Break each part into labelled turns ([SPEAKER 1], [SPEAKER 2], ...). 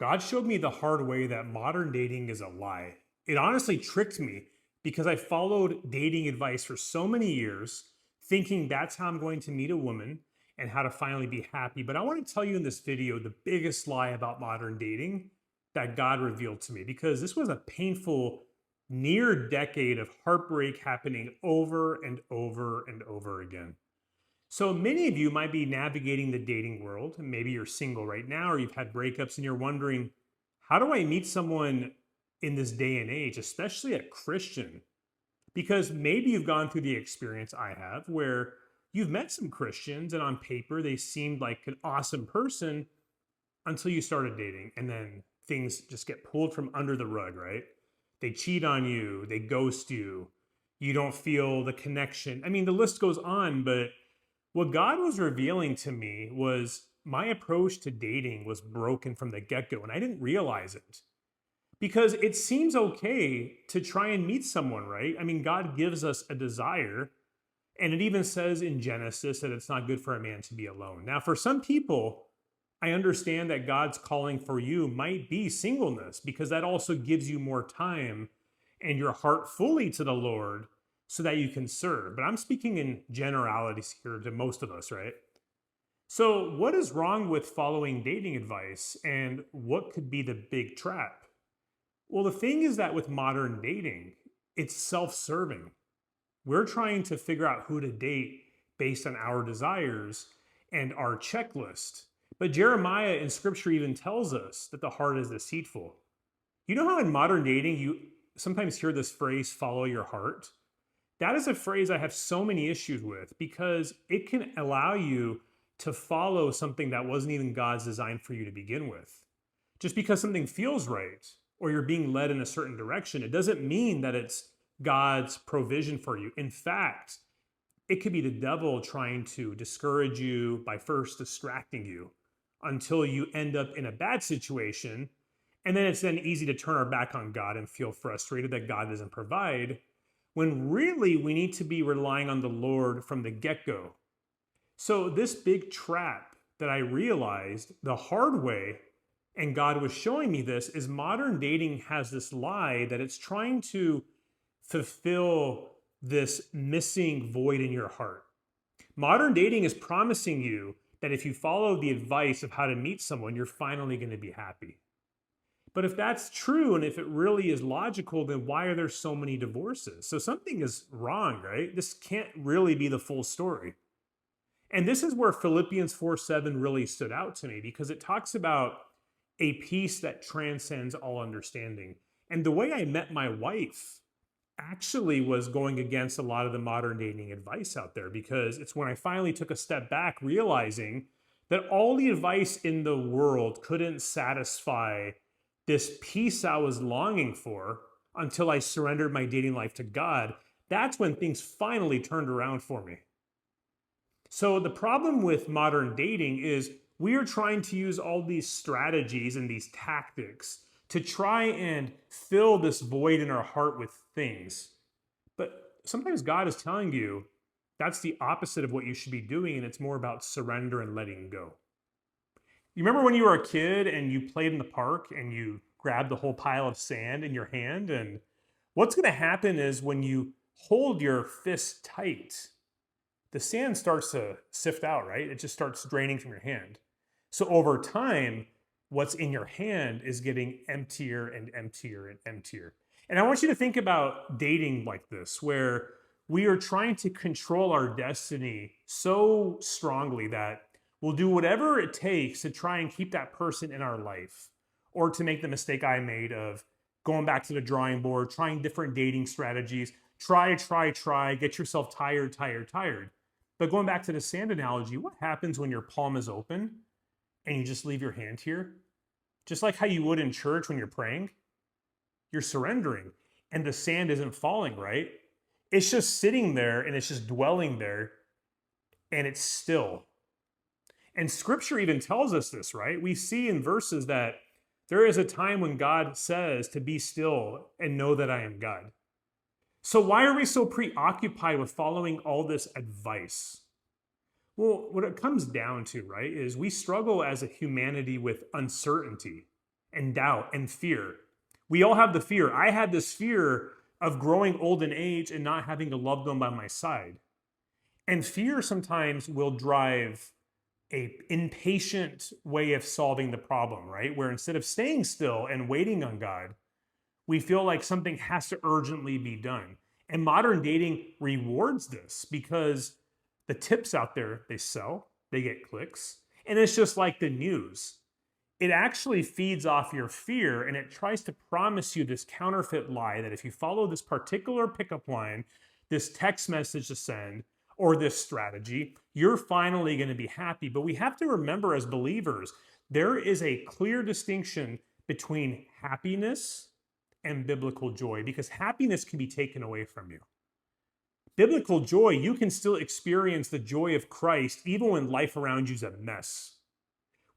[SPEAKER 1] God showed me the hard way that modern dating is a lie. It honestly tricked me because I followed dating advice for so many years, thinking that's how I'm going to meet a woman and how to finally be happy. But I want to tell you in this video the biggest lie about modern dating that God revealed to me, because this was a painful near decade of heartbreak happening over and over and over again. So many of you might be navigating the dating world, and maybe you're single right now or you've had breakups and you're wondering, how do I meet someone in this day and age, especially a Christian? Because maybe you've gone through the experience I have where you've met some Christians and on paper they seemed like an awesome person until you started dating, and then things just get pulled from under the rug, right? They cheat on you, they ghost you, you don't feel the connection. I mean, the list goes on, but what God was revealing to me was my approach to dating was broken from the get go, and I didn't realize it because it seems okay to try and meet someone, right? I mean, God gives us a desire, and it even says in Genesis that it's not good for a man to be alone. Now, for some people, I understand that God's calling for you might be singleness because that also gives you more time and your heart fully to the Lord so that you can serve. But I'm speaking in generalities here to most of us, right? So, what is wrong with following dating advice and what could be the big trap? Well, the thing is that with modern dating, it's self serving. We're trying to figure out who to date based on our desires and our checklist. But Jeremiah in scripture even tells us that the heart is deceitful. You know how in modern dating you sometimes hear this phrase, follow your heart? That is a phrase I have so many issues with because it can allow you to follow something that wasn't even God's design for you to begin with. Just because something feels right or you're being led in a certain direction, it doesn't mean that it's God's provision for you. In fact, it could be the devil trying to discourage you by first distracting you until you end up in a bad situation. And then it's then easy to turn our back on God and feel frustrated that God doesn't provide, when really we need to be relying on the Lord from the get-go. So this big trap that I realized the hard way, and God was showing me this, is modern dating has this lie that it's trying to fulfill this missing void in your heart. Modern dating is promising you that if you follow the advice of how to meet someone, you're finally going to be happy. But if that's true, and if it really is logical, then why are there so many divorces? So something is wrong, right? This can't really be the full story. And this is where Philippians 4:7 really stood out to me, because it talks about a peace that transcends all understanding. And the way I met my wife actually was going against a lot of the modern dating advice out there, because it's when I finally took a step back, realizing that all the advice in the world couldn't satisfy this peace I was longing for until I surrendered my dating life to God. That's when things finally turned around for me. So the problem with modern dating is we are trying to use all these strategies and these tactics to try and fill this void in our heart with things. But sometimes God is telling you that's the opposite of what you should be doing, and it's more about surrender and letting go. You remember when you were a kid and you played in the park and you grabbed the whole pile of sand in your hand? And what's going to happen is when you hold your fist tight, the sand starts to sift out, right? It just starts draining from your hand. So over time, what's in your hand is getting emptier and emptier and emptier. And I want you to think about dating like this, where we are trying to control our destiny so strongly that we'll do whatever it takes to try and keep that person in our life, or to make the mistake I made of going back to the drawing board, trying different dating strategies, try, get yourself tired. But going back to the sand analogy, what happens when your palm is open and you just leave your hand here? Just like how you would in church when you're praying, you're surrendering and the sand isn't falling, right? It's just sitting there and it's just dwelling there and it's still. And scripture even tells us this, right? We see in verses that there is a time when God says to be still and know that I am God. So why are we so preoccupied with following all this advice? Well, what it comes down to, right, is we struggle as a humanity with uncertainty. and doubt and fear. We all have the fear. I had this fear of growing old in age and not having a loved one by my side. And fear sometimes will drive a impatient way of solving the problem, right? Where instead of staying still and waiting on God, we feel like something has to urgently be done. And modern dating rewards this because the tips out there, they sell, they get clicks, and it's just like the news. It actually feeds off your fear and it tries to promise you this counterfeit lie that if you follow this particular pickup line, this text message to send, or this strategy, you're finally going to be happy. But we have to remember as believers, there is a clear distinction between happiness and biblical joy because happiness can be taken away from you. Biblical joy, you can still experience the joy of Christ even when life around you is a mess.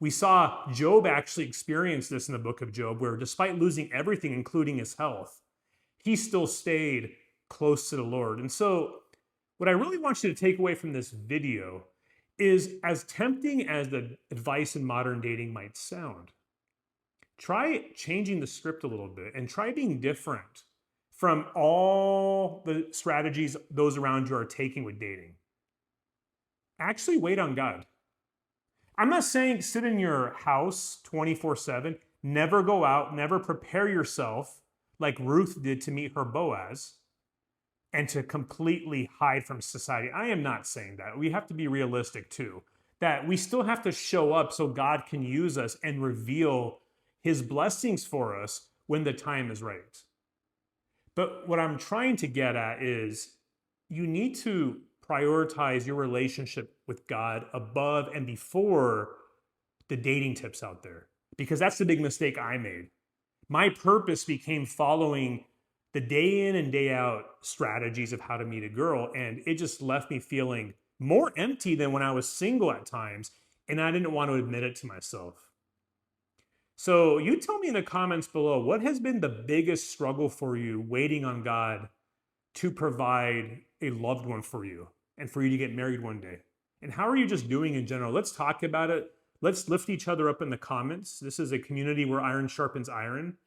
[SPEAKER 1] We saw Job actually experience this in the book of Job, where despite losing everything, including his health, he still stayed close to the Lord. And so what I really want you to take away from this video is, as tempting as the advice in modern dating might sound, try changing the script a little bit and try being different from all the strategies those around you are taking with dating. Actually wait on God. I'm not saying sit in your house 24/7, never go out, never prepare yourself like Ruth did to meet her Boaz and to completely hide from society. I am not saying that. We have to be realistic too, that we still have to show up so God can use us and reveal his blessings for us when the time is right. But what I'm trying to get at is you need to prioritize your relationship with God above and before the dating tips out there, because that's the big mistake I made. My purpose became following the day in and day out strategies of how to meet a girl, and it just left me feeling more empty than when I was single at times, and I didn't want to admit it to myself. So you tell me in the comments below, what has been the biggest struggle for you waiting on God to provide a loved one for you and for you to get married one day? And how are you just doing in general? Let's talk about it. Let's lift each other up in the comments. This is a community where iron sharpens iron.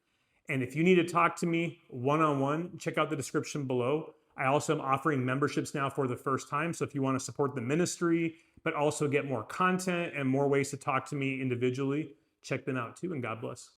[SPEAKER 1] And if you need to talk to me one-on-one, check out the description below. I also am offering memberships now for the first time. So if you want to support the ministry, but also get more content and more ways to talk to me individually, check them out too, and God bless.